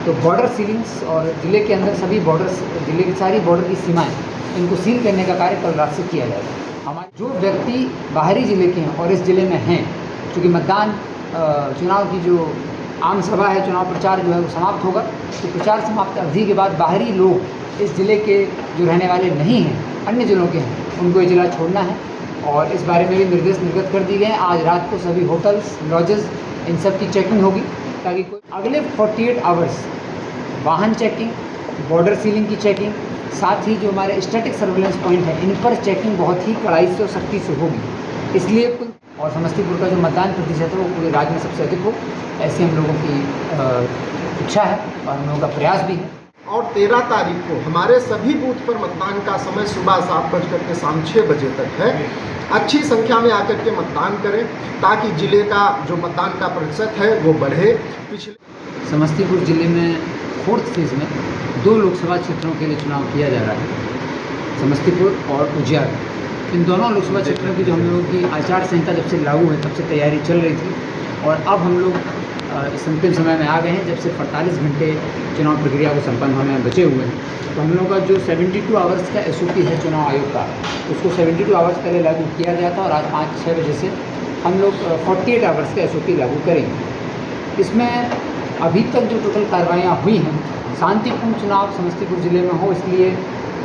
तो border ceilings और ज़िले के अंदर सभी बॉर्डर्स, ज़िले की सारी बॉर्डर की सीमाएं, इनको सील करने का कार्य कल रात से किया जाएगा। हमारे जो व्यक्ति बाहरी ज़िले के हैं और इस ज़िले में हैं, चूँकि मतदान चुनाव की जो आम सभा है, चुनाव प्रचार जो है वो समाप्त होगा, तो प्रचार समाप्त अवधि के बाद बाहरी लोग इस ज़िले के जो रहने वाले नहीं हैं, अन्य ज़िलों के हैं, उनको ये ज़िला छोड़ना है और इस बारे में भी निर्देश निर्गत कर दिए गए हैं। आज रात को सभी होटल्स, लॉजेस, इन सब की चेकिंग होगी ताकि कोई अगले 48 आवर्स वाहन चेकिंग, बॉर्डर सीलिंग की चेकिंग, साथ ही जो हमारे स्टैटिक सर्विलेंस पॉइंट है, इन पर चेकिंग बहुत ही कड़ाई से और सख्ती से होगी। इसलिए कुल और समस्तीपुर का जो मतदान प्रतिशत है वो पूरे राज्य में सबसे अधिक हो, ऐसी हम लोगों की इच्छा है और हम लोगों का प्रयास भी है। और 13 तारीख को हमारे सभी बूथ पर मतदान का समय सुबह 7 बजकर के शाम 6 बजे तक है। अच्छी संख्या में आकर के मतदान करें ताकि जिले का जो मतदान का प्रतिशत है वो बढ़े। पिछले समस्तीपुर जिले में 4th फेज़ में 2 लोकसभा क्षेत्रों के लिए चुनाव किया जा रहा है, समस्तीपुर और उजियारपुर। इन दोनों लोकसभा क्षेत्रों की जो हम लोगों की आचार संहिता जब से लागू है तब से तैयारी चल रही थी और अब हम लोग इस अंतिम समय में आ गए हैं, जब से 48 घंटे चुनाव प्रक्रिया को संपन्न होने में बचे हुए हैं। तो हम लोगों का जो 72 आवर्स का SOP है चुनाव आयोग का, उसको 72 आवर्स पहले लागू किया गया था और आज 5-6 बजे से हम लोग 48 आवर्स का SOP लागू करेंगे। इसमें अभी तक जो टोटल कार्रवाइयाँ हुई हैं, शांतिपूर्ण चुनाव समस्तीपुर ज़िले में हो इसलिए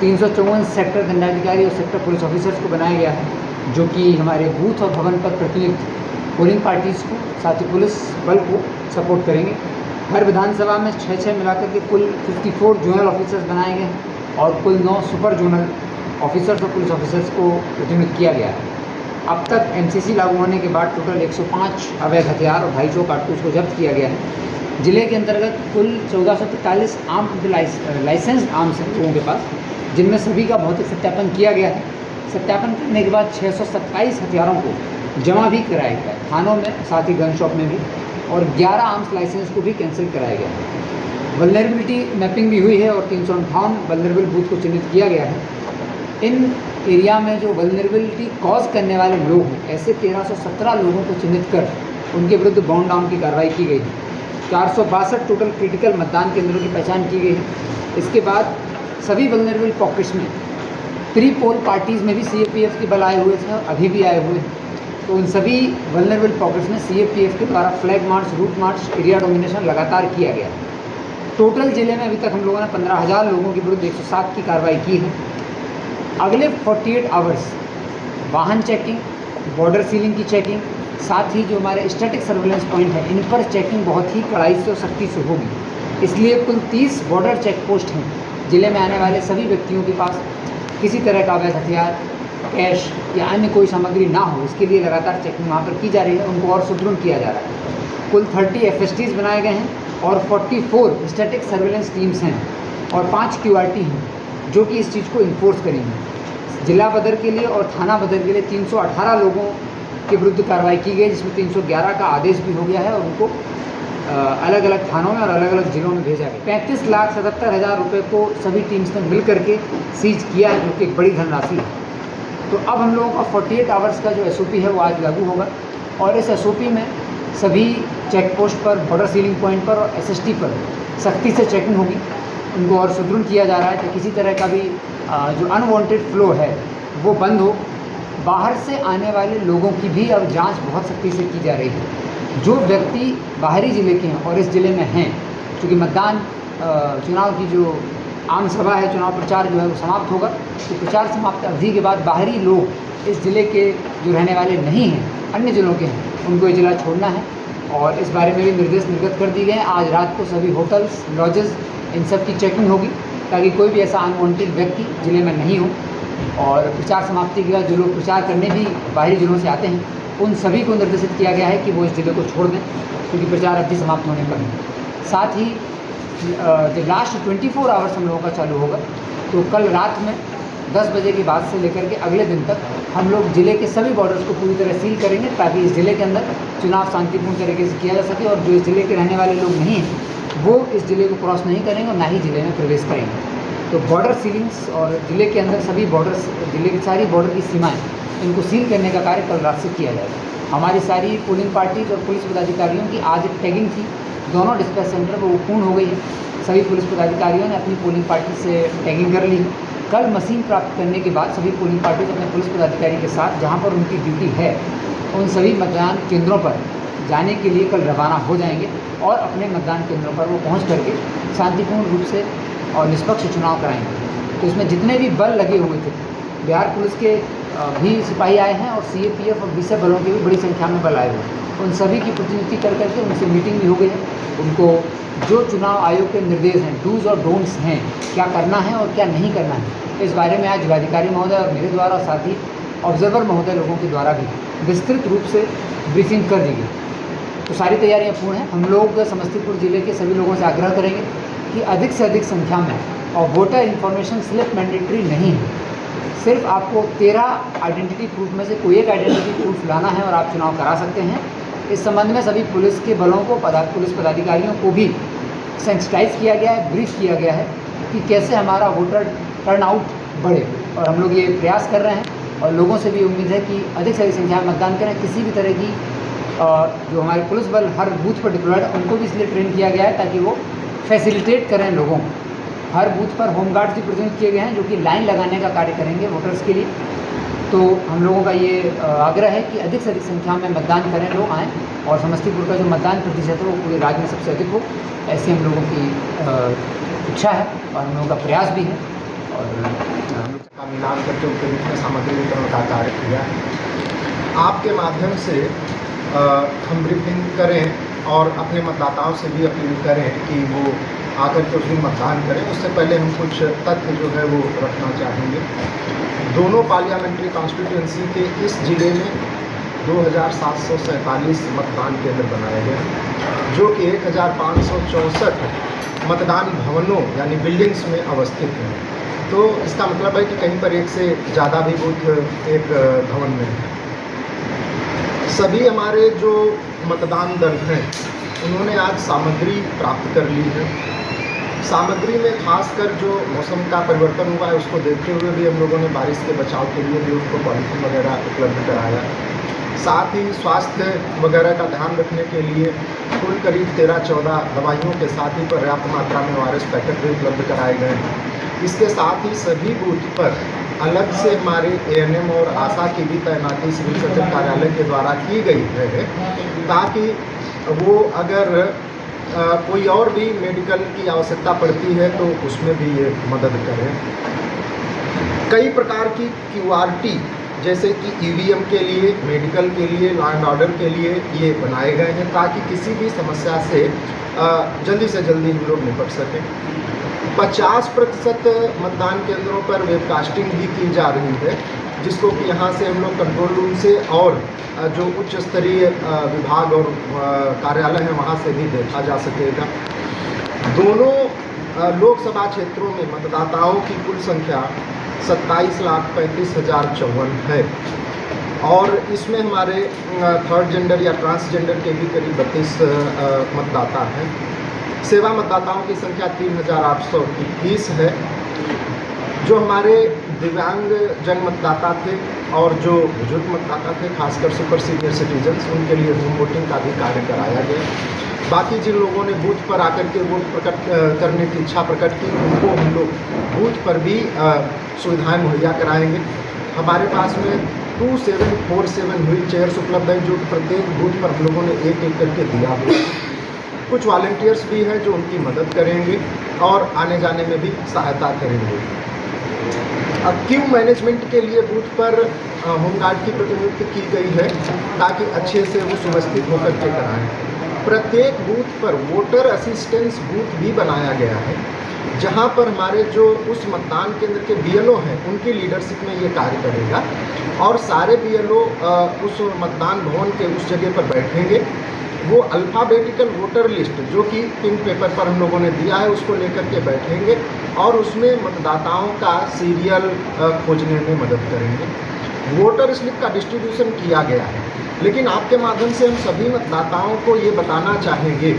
354 सेक्टर दंडाधिकारी और सेक्टर पुलिस ऑफिसर्स को बनाया गया है, जो कि हमारे बूथ और भवन पर प्रतिनियुक्त पोलिंग पार्टीज़ को, साथ ही पुलिस बल को सपोर्ट करेंगे। हर विधानसभा में 6-6 मिलाकर के कुल 54 जोनल ऑफिसर्स बनाए गए हैं और कुल 9 सुपर जोनल ऑफिसर्स और पुलिस ऑफिसर्स को प्रतिनियुक्त किया गया है। अब तक MCC लागू होने के बाद टोटल 105 अवैध हथियार और 250 कारतूस को जब्त किया गया है। जिले के अंतर्गत कुल 1443 आर्म्ड लाइसेंस आर्म्स हैं लोगों के पास, जिनमें सभी का भौतिक सत्यापन किया गया है। सत्यापन करने के बाद 627 हथियारों को जमा भी कराया गया है थानों में, साथ ही गन शॉप में भी, और 11 आर्म्स लाइसेंस को भी कैंसिल कराया गया है। वल्नरेबिलिटी मैपिंग भी हुई है और 358 वल्नरेबल बूथ को चिन्हित किया गया है। इन एरिया में जो वल्नरेबिलिटी कॉज करने वाले लोग हैं, ऐसे 1317 लोगों को चिन्हित कर उनके विरुद्ध बाउंड डाउन की कार्रवाई की गई है। 462 टोटल क्रिटिकल मतदान केंद्रों की पहचान की गई है। इसके बाद सभी वल्नरेबल पॉकेट्स में प्री पोल पार्टीज़ में भी CAPF के बल आए हुए थे, अभी भी आए हुए हैं। तो उन सभी वल्नरेबल पॉकेट्स में CAPF के द्वारा flag march, route march, area domination लगातार किया गया। टोटल जिले में अभी तक हम लोगों ने 15,000 लोगों के विरुद्ध 107 की कार्रवाई की है। अगले 48 आवर्स वाहन चेकिंग, बॉर्डर सीलिंग की चेकिंग, साथ ही जो हमारे स्टैटिक सर्विलेंस पॉइंट है, इन पर चेकिंग बहुत ही कड़ाई से और सख्ती से होगी। इसलिए कुल 30 बॉर्डर चेक पोस्ट हैं। जिले में आने वाले सभी व्यक्तियों के पास किसी तरह का अवैध हथियार, कैश या अन्य कोई सामग्री ना हो, इसके लिए लगातार चेकिंग वहाँ पर की जा रही है, उनको और सुदृढ़ किया जा रहा है। कुल 30 FSTs बनाए गए हैं और 44 स्टैटिक सर्विलेंस टीम्स हैं और 5 QRT हैं जो कि इस चीज़ को इन्फोर्स करेंगे। जिला बदर के लिए और थाना बदर के लिए 318 लोगों के विरुद्ध कार्रवाई की गई, जिसमें 311 का आदेश भी हो गया है और उनको अलग अलग थानों में और अलग अलग ज़िलों में भेजा गया। 35,77,000 रुपये को सभी टीम्स ने मिल करके सीज किया है, जो कि एक बड़ी धनराशि है। तो अब हम लोगों का 48 आवर्स का जो SOP है वो आज लागू होगा और इस SOP में सभी चेक पोस्ट पर, बॉर्डर सीलिंग पॉइंट पर और SST पर सख्ती से चेकिंग होगी। उनको और सुदृढ़ किया जा रहा है कि किसी तरह का भी जो अनवांटेड फ्लो है वो बंद हो। बाहर से आने वाले लोगों की भी अब जांच बहुत सख्ती से की जा रही है। जो व्यक्ति बाहरी ज़िले के हैं और इस ज़िले में हैं, चूँकि मतदान चुनाव की जो आम सभा है, चुनाव प्रचार जो है वो समाप्त होगा, तो प्रचार समाप्त अवधि के बाद बाहरी लोग इस ज़िले के जो रहने वाले नहीं हैं, अन्य ज़िलों के हैं, उनको ये ज़िला छोड़ना है और इस बारे में भी निर्देश निर्गत कर दिए गए हैं। आज रात को सभी होटल्स, लॉजेस, इन सब की चेकिंग होगी ताकि कोई भी ऐसा अनवांटेड व्यक्ति ज़िले में नहीं हो। और प्रचार समाप्ति के बाद जो लोग प्रचार करने भी बाहरी ज़िलों से आते हैं, उन सभी को निर्देशित किया गया है कि वो इस ज़िले को छोड़ दें, क्योंकि प्रचार अवधि समाप्त होने पर है। साथ ही जब लास्ट 24 आवर्स हम लोगों का चालू होगा, तो कल रात में 10 बजे के बाद से लेकर के अगले दिन तक हम लोग ज़िले के सभी बॉर्डर्स को पूरी तरह सील करेंगे ताकि इस ज़िले के अंदर चुनाव शांतिपूर्ण तरीके से किया जा सके और जो इस ज़िले के रहने वाले लोग नहीं हैं वो इस ज़िले को क्रॉस नहीं करेंगे और ना ही ज़िले में प्रवेश करेंगे। तो बॉर्डर सीलिंग्स और ज़िले के अंदर सभी बॉर्डर्स, ज़िले की सारी बॉर्डर की सीमाएँ, इनको सील करने का कार्य कल रात से किया जाएगा। हमारी सारी पोलिंग पार्टीज और पुलिस पदाधिकारियों की आज एक टैगिंग थी, दोनों डिस्पैच सेंटर पर वो पूर्ण हो गई है। सभी पुलिस पदाधिकारियों ने अपनी पोलिंग पार्टी से टैगिंग कर ली है। कल मशीन प्राप्त करने के बाद सभी पोलिंग पार्टी अपने पुलिस पदाधिकारी के साथ जहां पर उनकी ड्यूटी है उन सभी मतदान केंद्रों पर जाने के लिए कल रवाना हो जाएंगे और अपने मतदान केंद्रों पर वो पहुंच करके शांतिपूर्ण रूप से और निष्पक्ष चुनाव कराएंगे। तो इसमें जितने भी बल लगे हुए थे, बिहार पुलिस के भी सिपाही आए हैं और CAPF और BSF बलों के भी बड़ी संख्या में बल आए हुए हैं। उन सभी की प्रतिनियुक्ति कर करके उनसे मीटिंग भी हो गई है। उनको जो चुनाव आयोग के निर्देश हैं, डूज और डोंट्स हैं, क्या करना है और क्या नहीं करना है, इस बारे में आज जिलाधिकारी महोदय और मेरे द्वारा और साथ ही ऑब्जर्वर महोदय लोगों के द्वारा भी विस्तृत रूप से ब्रीफिंग कर दी गई। तो सारी तैयारियां पूर्ण हैं। हम लोग समस्तीपुर जिले के सभी लोगों से आग्रह करेंगे कि अधिक से अधिक संख्या में, और वोटर इन्फॉर्मेशन स्लिप मैंडेटरी नहीं है, सिर्फ आपको 13 आइडेंटिटी प्रूफ में से कोई एक आइडेंटिटी प्रूफ लाना है और आप चुनाव करा सकते हैं। इस संबंध में सभी पुलिस के बलों को, पुलिस पदाधिकारियों को भी सेंसिटाइज किया गया है, ब्रीफ किया गया है कि कैसे हमारा वोटर टर्नआउट बढ़े। और हम लोग ये प्रयास कर रहे हैं और लोगों से भी उम्मीद है कि अधिक से अधिक संख्या में मतदान करें। किसी भी तरह की जो हमारे पुलिस बल हर बूथ पर डिप्लॉयड है उनको भी इसलिए ट्रेन किया गया है ताकि वो फैसिलिटेट करें लोगों को। हर बूथ पर होमगार्ड्स भी प्रेजेंट किए गए हैं जो कि लाइन लगाने का कार्य करेंगे वोटर्स के लिए। तो हम लोगों का ये आग्रह है कि अधिक से अधिक संख्या में मतदान करें, लोग आएँ और समस्तीपुर का जो मतदान प्रतिशत है वो पूरे राज्य में सबसे अधिक हो, ऐसी हम लोगों की इच्छा है और हम लोगों का प्रयास भी है। और हम लोग का मिलान करके उनके बीच में सामग्री वितरण का कार्य किया है। आपके माध्यम से हम ब्रीफिंग करें और अपने मतदाताओं से भी अपील करें कि वो आकर के उस दिन मतदान करें। उससे पहले हम कुछ तथ्य जो है वो रखना चाहेंगे। दोनों पार्लियामेंट्री कॉन्स्टिट्यूंसी के इस जिले में 2747 मतदान केंद्र बनाए गए, जो कि 1564 मतदान भवनों यानी बिल्डिंग्स में अवस्थित हैं। तो इसका मतलब है कि कहीं पर एक से ज़्यादा भी बूथ एक भवन में है। सभी हमारे जो मतदान दल हैं उन्होंने आज सामग्री प्राप्त कर ली है। सामग्री में खासकर जो मौसम का परिवर्तन हुआ है उसको देखते हुए भी हम लोगों ने बारिश के बचाव के लिए भी उनको पॉलिथीन वगैरह उपलब्ध कराया। साथ ही स्वास्थ्य वगैरह का ध्यान रखने के लिए कुल करीब 13-14 दवाइयों के साथ ही पर्याप्त मात्रा में ORS पैकेट भी उपलब्ध कराए गए हैं। इसके साथ ही सभी बूथ पर अलग से हमारे ANM और आशा की भी तैनाती सिविल सर्जन कार्यालय के द्वारा की गई है, ताकि वो अगर कोई और भी मेडिकल की आवश्यकता पड़ती है तो उसमें भी ये मदद करें। कई प्रकार की QRT जैसे कि EVM के लिए, मेडिकल के लिए, लॉ एंड ऑर्डर के लिए ये बनाए गए हैं ताकि किसी भी समस्या से जल्दी से जल्दी हम लोग निपट सकें। 50% मतदान केंद्रों पर वेबकास्टिंग भी की जा रही है, जिसको कि यहाँ से हम लोग कंट्रोल रूम से और जो उच्च स्तरीय विभाग और कार्यालय हैं वहाँ से भी देखा जा सकेगा। दोनों लोकसभा क्षेत्रों में मतदाताओं की कुल संख्या 27,35,054 है और इसमें हमारे थर्ड जेंडर या ट्रांसजेंडर के भी करीब 32 मतदाता हैं। सेवा मतदाताओं की संख्या 3,821 है। जो हमारे दिव्यांग जन मतदाता थे और जो बुजुर्ग मतदाता थे, खासकर सुपर सीनियर सिटीजन्स, उनके लिए होम वोटिंग का भी कार्य कराया गया। बाकी जिन लोगों ने बूथ पर आकर के वोट प्रकट करने की इच्छा प्रकट की, उनको हम लोग बूथ पर भी सुविधाएं मुहैया कराएंगे। हमारे पास में 2747 व्हील चेयर्स उपलब्ध हैं, जो प्रत्येक बूथ पर हम लोगों ने एक एक करके दिया हुआ है। कुछ वॉलंटियर्स भी हैं जो उनकी मदद करेंगे और आने जाने में भी सहायता करेंगे। अब क्यू मैनेजमेंट के लिए बूथ पर होमगार्ड की प्रतिनियुक्ति की गई है ताकि अच्छे से वो सुव्यवस्थित होकर के कराएँ। प्रत्येक बूथ पर वोटर असिस्टेंस बूथ भी बनाया गया है, जहां पर हमारे जो उस मतदान केंद्र के BLO हैं उनकी लीडरशिप में ये कार्य करेगा और सारे BLO उस मतदान भवन के उस जगह पर बैठेंगे। वो अल्फ़ाबेटिकल वोटर लिस्ट जो कि पिंक पेपर पर हम लोगों ने दिया है उसको लेकर के बैठेंगे और उसमें मतदाताओं का सीरियल खोजने में मदद करेंगे। वोटर स्लिप का डिस्ट्रीब्यूशन किया गया है, लेकिन आपके माध्यम से हम सभी मतदाताओं को ये बताना चाहेंगे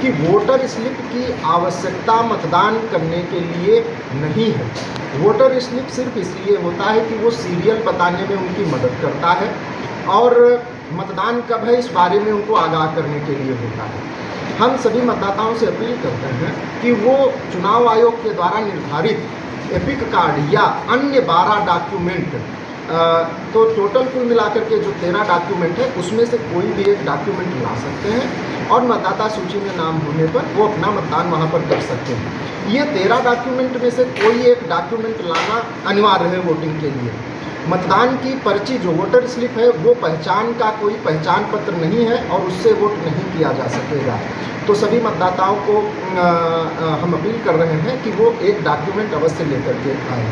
कि वोटर स्लिप की आवश्यकता मतदान करने के लिए नहीं है। वोटर स्लिप सिर्फ इसलिए होता है कि वो सीरियल बताने में उनकी मदद करता है और मतदान कब है इस बारे में उनको आगाह करने के लिए होता है। हम सभी मतदाताओं से अपील करते हैं कि वो चुनाव आयोग के द्वारा निर्धारित एपिक कार्ड या अन्य 12 डॉक्यूमेंट, तो टोटल कुल मिलाकर के जो 13 डॉक्यूमेंट है उसमें से कोई भी एक डॉक्यूमेंट ला सकते हैं और मतदाता सूची में नाम होने पर वो अपना मतदान वहाँ पर कर सकते हैं। ये 13 डॉक्यूमेंट में से कोई एक डॉक्यूमेंट लाना अनिवार्य है वोटिंग के लिए। मतदान की पर्ची जो वोटर स्लिप है वो पहचान का कोई पहचान पत्र नहीं है और उससे वोट नहीं किया जा सकेगा। तो सभी मतदाताओं को हम अपील कर रहे हैं कि वो एक डॉक्यूमेंट अवश्य लेकर के आए।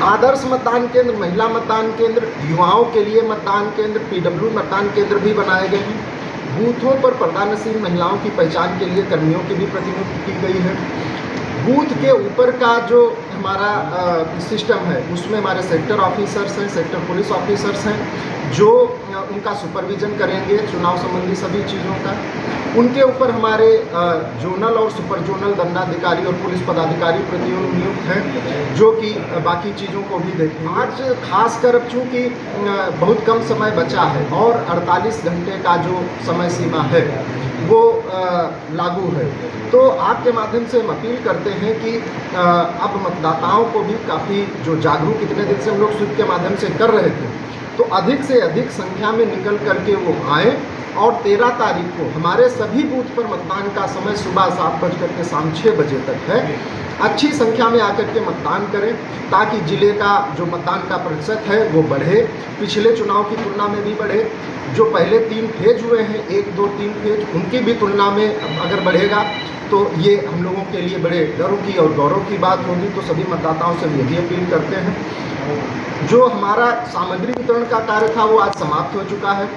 आदर्श मतदान केंद्र, महिला मतदान केंद्र, युवाओं के लिए मतदान केंद्र, पीडब्ल्यू मतदान केंद्र भी बनाए गए हैं। बूथों पर पर्दानसीन महिलाओं की पहचान के लिए कर्मियों की भी प्रतिनियुक्ति की गई है। बूथ के ऊपर का जो हमारा सिस्टम है उसमें हमारे सेक्टर ऑफिसर्स हैं, सेक्टर पुलिस ऑफिसर्स हैं जो उनका सुपरविजन करेंगे चुनाव संबंधी सभी चीज़ों का। उनके ऊपर हमारे जोनल और सुपर जोनल दंडाधिकारी और पुलिस पदाधिकारी प्रतिनियुक्त हैं जो कि बाकी चीज़ों को भी देखें। आज खासकर अब चूँकि बहुत कम समय बचा है और 48 घंटे का जो समय सीमा है वो लागू है, तो आपके माध्यम से हम अपील करते हैं कि अब मतदाताओं को भी काफ़ी जो जागरूक इतने दिन से हम लोग स्वीप के माध्यम से कर रहे थे, तो अधिक से अधिक संख्या में निकल करके वो आए और 13 तारीख को हमारे सभी बूथ पर मतदान का समय सुबह 7 बजकर के शाम 6 बजे तक है। अच्छी संख्या में आकर के मतदान करें ताकि ज़िले का जो मतदान का प्रतिशत है वो बढ़े, पिछले चुनाव की तुलना में भी बढ़े। जो पहले 3 फेज हुए हैं, 1, 2, 3 फेज, उनकी भी तुलना में अगर बढ़ेगा तो ये हम लोगों के लिए बड़े गर्व की और गौरव की बात होगी। तो सभी मतदाताओं से यही अपील करते हैं। जो हमारा सामग्री वितरण का कार्य था वो आज समाप्त हो चुका है।